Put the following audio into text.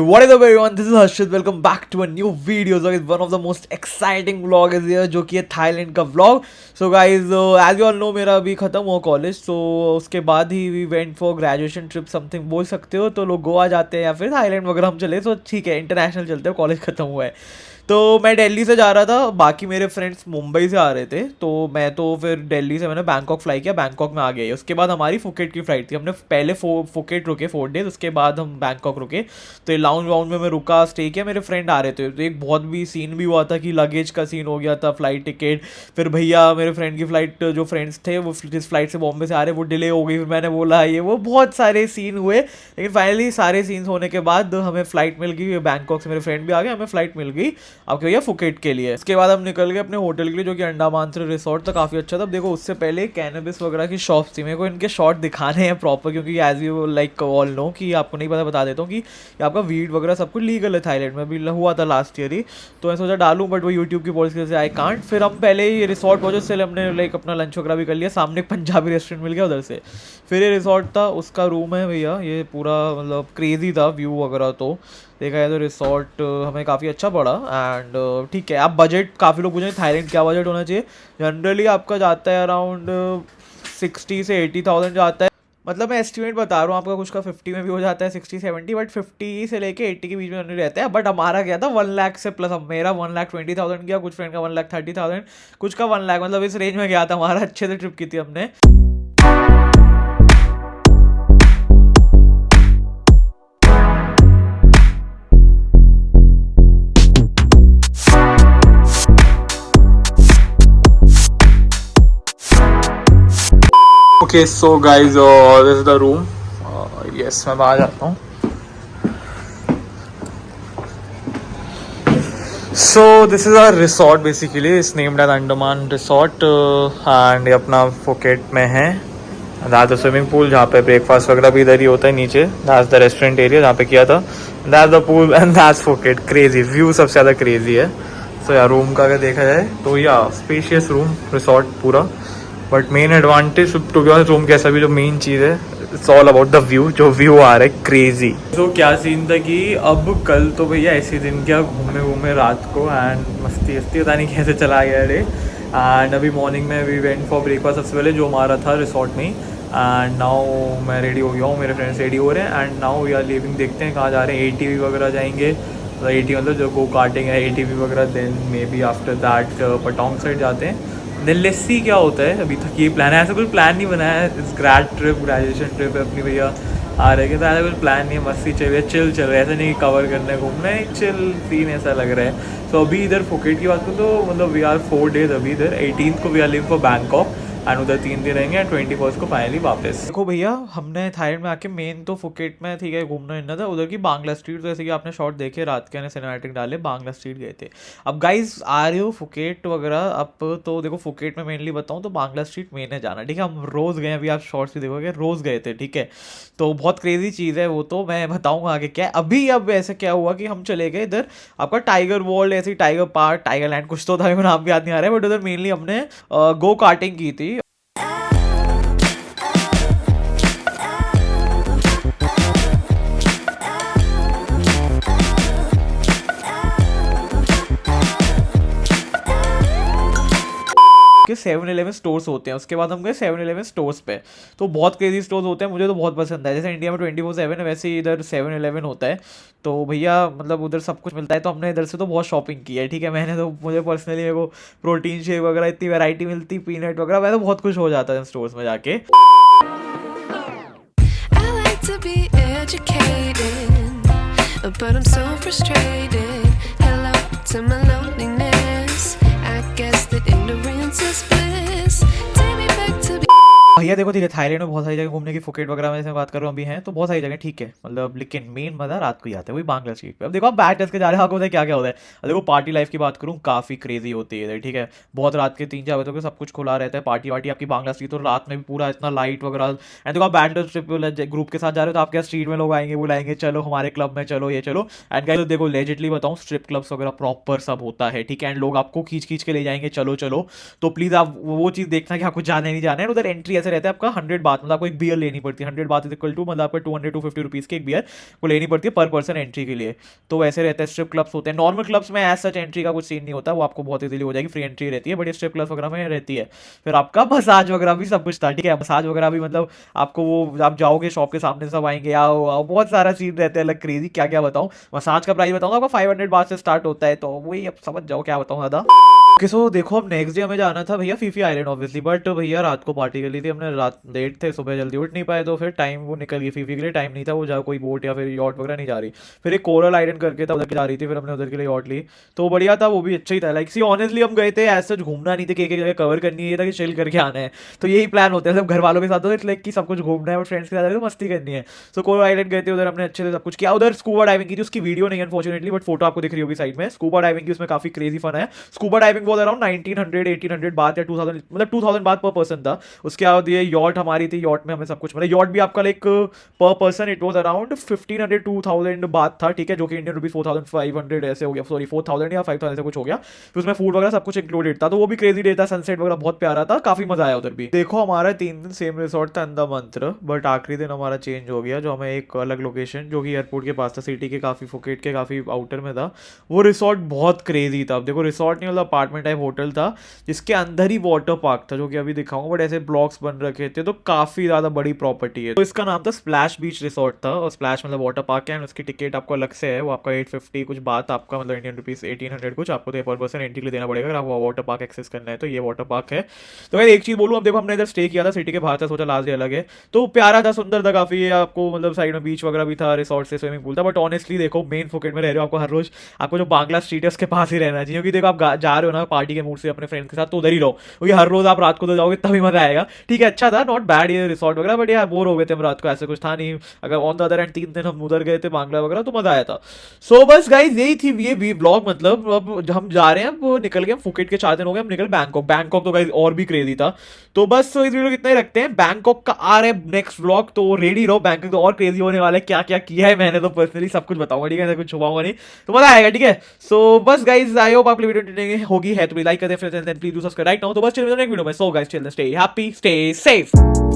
What is up everyone, this is Harshit, welcome back to a new video. So it's one of the most exciting vlog is here जो कि है Thailand का vlog. So guys, as you all know मेरा अभी ख़त्म हुआ college, तो उसके बाद ही we went for graduation trip something बोल सकते हो. तो लोग गोवा जाते हैं या फिर थाईलैंड वगैरह हम चले, तो ठीक है इंटरनेशनल चलते हो, कॉलेज ख़त्म हुआ है. तो मैं दिल्ली से जा रहा था, बाकी मेरे फ्रेंड्स मुंबई से आ रहे थे. तो मैं तो फिर दिल्ली से मैंने बैंकॉक फ्लाई किया, बैंकॉक में आ गए. उसके बाद हमारी फुकेट की फ़्लाइट थी, हमने पहले फुकेट रुके 4 डेज, उसके बाद हम बैंकॉक रुके. तो ये लाउंज वाउंज में मैं रुका, स्टे किया. मेरे फ्रेंड आ रहे थे, तो एक बहुत भी सीन भी हुआ था कि लगेज का सीन हो गया था, फ़्लाइट टिकट. फिर भैया मेरे फ्रेंड की फ़्लाइट, जो फ्रेंड्स थे वो जिस फ्लाइट से बॉम्बे से आ रहे वो डिले हो गई. फिर मैंने बोला ये वो बहुत सारे सीन हुए, लेकिन फाइनली सारे सीन्स होने के बाद हमें फ़्लाइट मिल गई. बैंकॉक से मेरे फ्रेंड भी आ गए, हमें फ़्लाइट मिल गई आपके भैया फुकेट के लिए. इसके बाद हम निकल गए अपने होटल के लिए, जो कि अंडमान रिसोर्ट था, काफ़ी अच्छा था. देखो उससे पहले कैनबिस वगैरह की शॉप्स थी. मेरे को इनके शॉट दिखाने हैं प्रॉपर, क्योंकि as you like all know कि आपको नहीं पता, बता देता हूँ कि आपका वीड वगैरह सब कुछ लीगल है थाईलैंड में. भी हुआ था लास्ट ईयर ही, तो मैं सोचा डालूँ, बट वो यूट्यूब की पॉलिसी से आई कांट. फिर हम पहले ही रिसोर्ट पहुँचे, उससे हमने लाइक अपना लंच वगैरह भी कर लिया. सामने एक पंजाबी रेस्टोरेंट मिल गया उधर से. फिर ये रिसोर्ट था, उसका रूम है भैया, ये पूरा मतलब क्रेजी था व्यू वगैरह. तो देखा जाए तो रिसोर्ट हमें काफ़ी अच्छा पड़ा. एंड ठीक है, आप बजट, काफ़ी लोग पूछेंगे थाईलैंड क्या बजट होना चाहिए. जनरली आपका जाता है अराउंड 60 से 80,000 जाता है. मतलब मैं एस्टिमेट बता रहा हूँ आपका, कुछ का 50 में भी हो जाता है, 60-70, बट 50 से लेके 80 के बीच में रहता है. बट हमारा क्या था 1 लाख से प्लस. अब मेरा 1,20,000 गया, कुछ फ्रेंड का 1,30,000, कुछ का 1 लाख, मतलब इस रेंज में गया था हमारा. अच्छे से ट्रिप की थी हमने. Okay, so guys, this is the room. Yes, मैं बाहर जाता हूँ. So this is our resort basically. It's named as Andaman Resort and ये अपना फुकेट में है. That's the swimming pool जहाँ पे ब्रेकफास्ट वगैरह भी इधर ही होता है नीचे. That's the restaurant area जहाँ पे किया था. That's the pool and that's Phuket. Crazy view सबसे ज़्यादा crazy है. So यार रूम का अगर देखा जाए तो या स्पेशियस रूम रिसोर्ट पूरा. But main advantage to be honest room कैसा भी, जो मेन चीज़ है it's all about the view. जो व्यू आ रहा है क्रेजी. तो क्या सीन था कि अब कल तो भैया ऐसे दिन क्या घूमे घूमे रात को एंड मस्ती पता नहीं कैसे चला गया डे. एंड अभी मॉर्निंग में वी वेंट फॉर ब्रेकफास्ट सबसे पहले, जो हमारा था रिसोर्ट में. एंड नाउ मैं रेडी हो गया हूँ, मेरे फ्रेंड्स रेडी हो रहे हैं. And now we are leaving, देखते हैं कहाँ जा रहे हैं. ATV वगैरह जाएंगे, ATV मतलब जो गो कार्टिंग है, ATV वगैरह. Then maybe after that Patong side जाते हैं. देन लेट्स सी क्या होता है. अभी तक ये प्लान है, ऐसा कोई प्लान नहीं बनाया है. इस ग्रेजुएशन ट्रिप है अपनी भैया आ रहे हैं, तो ऐसा कोई प्लान नहीं है. मस्ती चल रही है, चिल चल रहा है, ऐसा नहीं कवर करना है, घूमना है, चिल सीन ऐसा लग रहा है. तो अभी इधर फुकेट की बात करूँ तो मतलब वी आर 4 डेज अभी इधर. 18th को we are leaving for Bangkok and उधर 3 दिन रहेंगे एंड 21st को फाइनली वापस. देखो भैया हमने थाईलैंड में आके मेन तो फुकेट में ठीक है घूमना फिरना था. उधर की बांग्ला स्ट्रीट, जैसे कि आपने शॉट देखे रात के, सिनेमैटिक डाले, बांग्ला स्ट्रीट गए थे. अब गाइज आ रहे हो फुकेट वगैरह अब, तो देखो फुकेट में मेनली बताऊँ तो बांग्ला स्ट्रीट मेन है जाना. ठीक है, हम रोज़ गए, अभी आप शॉर्ट्स भी देखोगे, रोज़ गए थे. ठीक है, तो बहुत क्रेजी चीज़ है वो, तो मैं बताऊँगा आगे क्या है. अभी अब ऐसा क्या हुआ कि हम चले गए इधर आपका टाइगर वर्ल्ड, ऐसे टाइगर पार्क, टाइगर लैंड कुछ तो था, मेरे को नाम भी याद नहीं आ रहा है. बट उधर मेनली हमने गो कार्टिंग की थी. के 7-11 स्टोर्स होते हैं. उसके बाद हम गए 7-11 स्टोर्स पे, तो बहुत क्रेजी स्टोर्स होते हैं, मुझे तो बहुत पसंद है. जैसे इंडिया में 24/7 है, वैसे ही इधर 7-11 होता है. तो भैया मतलब उधर सब कुछ मिलता है, तो हमने इधर से तो बहुत शॉपिंग की है. ठीक है, मैंने तो, मुझे पर्सनली मेरे को प्रोटीन शेक वगैरह इतनी वैरायटी मिलती, पीनट वगैरह, मैं तो बहुत खुश हो जाता है स्टोर्स में जाके. But I'm so frustrated. Hello to my loneliness. I guess that ignorance is bliss. Take me back to भैया देखो ठीक है, थाईलैंड में बहुत सारी जगह घूमने की, फुकेट वगैरह में जैसे बात कर रहा हूँ अभी हैं, तो बहुत सारी जगह ठीक है मतलब, लेकिन मेन मजा रात को ही आता है, वही बांग्ला स्ट्रीट पे. अब देखो आप बैठ के जा रहे हैं, आपको क्या क्या होता है. अब देखो पार्टी लाइफ की बात करूँ, काफ़ी क्रेजी होती है इधर. ठीक है, बहुत रात के 3-4 बजे तक सब कुछ खुला रहता है, पार्टी वार्टी आपकी बांग्ला स्ट्रीट, तो रात में भी पूरा इतना लाइट वगैरह. एंड देखो आप बैठ ट्रिप ग्रुप के साथ जा रहे हो, तो आपके स्ट्रीट में लोग आएंगे, बुलाएंगे, चलो हमारे क्लब में चलो, ये चलो. एंड गाइस देखो लेजिटली बताऊँ, स्ट्रिप क्लब्स वगैरह प्रॉपर सब होता है. ठीक है, एंड लोग आपको खींच खींच के ले जाएंगे, चलो चलो. तो प्लीज़ आप वो चीज़ देखना कि आपको जाने नहीं जाना है. उधर एंट्री ऐसे ऐसे रहता है आपका 100 बात, मतलब आपको एक बियर लेनी पड़ती है। 100 बात इज इक्वल टू मतलब आपको 200-250 रुपीज़ की एक बियर को लेनी पड़ती है पर पर्सन एंट्री के लिए। तो वैसे रहता है। स्ट्रिप क्लब्स होते हैं, नॉर्मल क्लब्स में एज सच एंट्री का कुछ सीन नहीं होता, वो आपको बहुत इजीली हो जाएगी, फ्री एंट्री रहती है, बट स्ट्रिप क्लब्स वगैरह में रहती है। फिर आपका मसाज वगैरह भी सब कुछ था, ठीक है। मसाज वगैरह भी मतलब आपको वो आप जाओगे शॉप के सामने सब आएंगे, आओ आओ, बहुत सारा सीन रहता है अलग क्रेजी, क्या क्या बताऊं। मसाज का प्राइस बताऊंगा आपको 500 बात से स्टार्ट होता है, तो वही अब समझ जाओ क्या बताऊं ज़्यादा। सो देखो अब नेक्स्ट डे हमें जाना था भैया फीफी आइलैंड ऑब्वियसली, बट भैया रात को पार्टी कर ली थी हमने, रात लेट थे, सुबह जल्दी उठ नहीं पाए, तो फिर टाइम वो निकल गई, फीफी के लिए टाइम नहीं था, वो जा कोई बोट या फिर यॉट वगैरह नहीं जा रही। फिर एक कोरल आइलैंड करके था, उधर जा रही थी, फिर हमने उधर के लिए यॉट ली, तो बढ़िया था, वो भी अच्छा ही था। लाइक सी ऑनेस्टली हम गए थे एज सच घूमना नहीं थे कि एक एक जगह कवर करनी है, ये था कि चिल करके आना है, तो यही प्लान होता है सब घर वालों के साथ, तो लाइक कि सब कुछ घूमना है और फ्रेंड्स के साथ तो मस्ती करनी है। सो कोरल आइलैंड गए थे, उधर हमने अच्छे से सब कुछ किया, उधर स्कूबा डाइविंग की थी, उसकी वीडियो नहीं अनफॉर्चुनेटली, बट फोटो आपको दिख रही होगी साइड में, स्कूबा डाइविंग की, उसमें काफी क्रेजी फन है। स्कूबा डाइविंग बहुत अराउंड 1900-1800 बात या 2000 मतलब 2000 बात पर पर्सन था। उसके बाद ये यॉट हमारी थी, यॉट में हमें सब कुछ मतलब यॉट भी आपका लाइक पर पर्सन इट वाज अराउंड 1500-2000 बात था, ठीक है, जो कि इंडियन रुपीज 4500 ऐसे हो गया, सॉरी 4000 या 5000 ऐसे कुछ हो गया। फिर उसमें फूड वगैरह सब कुछ इंक्लूडेड था, तो वो भी क्रेजी डे था, सनसेट वगैरह बहुत प्यारा था, काफी मजा आया उधर भी। देखो हमारा 3 दिन सेम रिसोर्ट था अंदर मंत्र, बट आखिरी दिन हमारा चेंज हो गया, जो हमें एक अलग लोकेशन जो कि एयरपोर्ट के पास था, सिटी के काफी फुकेट के काफी आउटर में था। वो रिसोर्ट बहुत क्रेजी था। अब देखो रिसोर्ट नहीं मतलब अपार्टमेंट टाइप होटल था, जिसके अंदर ही वाटर पार्क था, जो कि अभी दिखाऊंगा, बट ऐसे ब्लॉक्स बन रखे थे, तो काफी ज्यादा बड़ी प्रॉपर्टी है। तो इसका नाम था स्प्लैश बीच रिसोर्ट था, और स्प्लैश मतलब वाटर पार्क है, एंड उसकी टिकट आपको अलग से है, वो आपका 850 कुछ बात आपका मतलब इंडियन रुपीज 1800 कुछ आपको तो पर पर्सन एंट्री के लिए देना पड़ेगा, अगर आपको वाटर पार्क एक्सेस करना है तो। ये वाटर पार्क है। तो भाई एक चीज बोलूँ, अब देखो हमने इधर स्टे किया था सिटी के बाहर था, सोचा लास्ट डे अलग है, तो प्यारा था, सुंदर था काफी, आपको मतलब साइड में बीच वगैरह भी था, रिसोर्ट से स्विमिंग पूल था, बट ऑनेस्टली देखो मेन फुकेट में रह रहे हो, आपको हर रोज आपको जो बांग्ला स्ट्रीट है उसके पास ही रहना चाहिए, क्योंकि देखो आप जा रहे हो ना पार्टी के मूड से अपने फ्रेंड्स के साथ, तो उधर ही रहो, क्योंकि हर रोज आप रात को तो जाओगे तभी मजा आएगा। ठीक है अच्छा था, नॉट बैड ये रिसोर्ट वगैरह, बट यार बोर हो गए थे हम रात को, ऐसे कुछ था नहीं। अगर ऑन द अदर एंड 3 दिन हम उधर गए थे बांग्ला वगैरह, तो मजा आया था। सो बस गाइज यही थी ये ब्लॉग, मतलब अब हम जा रहे हैं, अब निकल गए फुकेट के 4 दिन हो गए, हम निकल बैंकॉक। बैंकॉक तो गाइज और भी क्रेजी था। तो बस इस वीडियो को इतना ही रखते हैं, बैंकॉक का आ रहा है नेक्स्ट व्लॉग, तो रेडी रहो, बैंकॉक तो और क्रेजी होने वाला है, क्या क्या किया है मैंने तो पर्सनली सब कुछ बताऊंगा, ठीक है, कुछ छुपाऊंगा नहीं, तो मजा आएगा, ठीक है। सो बस गाइज आई होप आपकी वीडियो होगी है, तो लाइक करते हैं, please do subscribe right now. तो बस चलिए नेक्स्ट वीडियो में, so guys chill, stay happy, stay safe.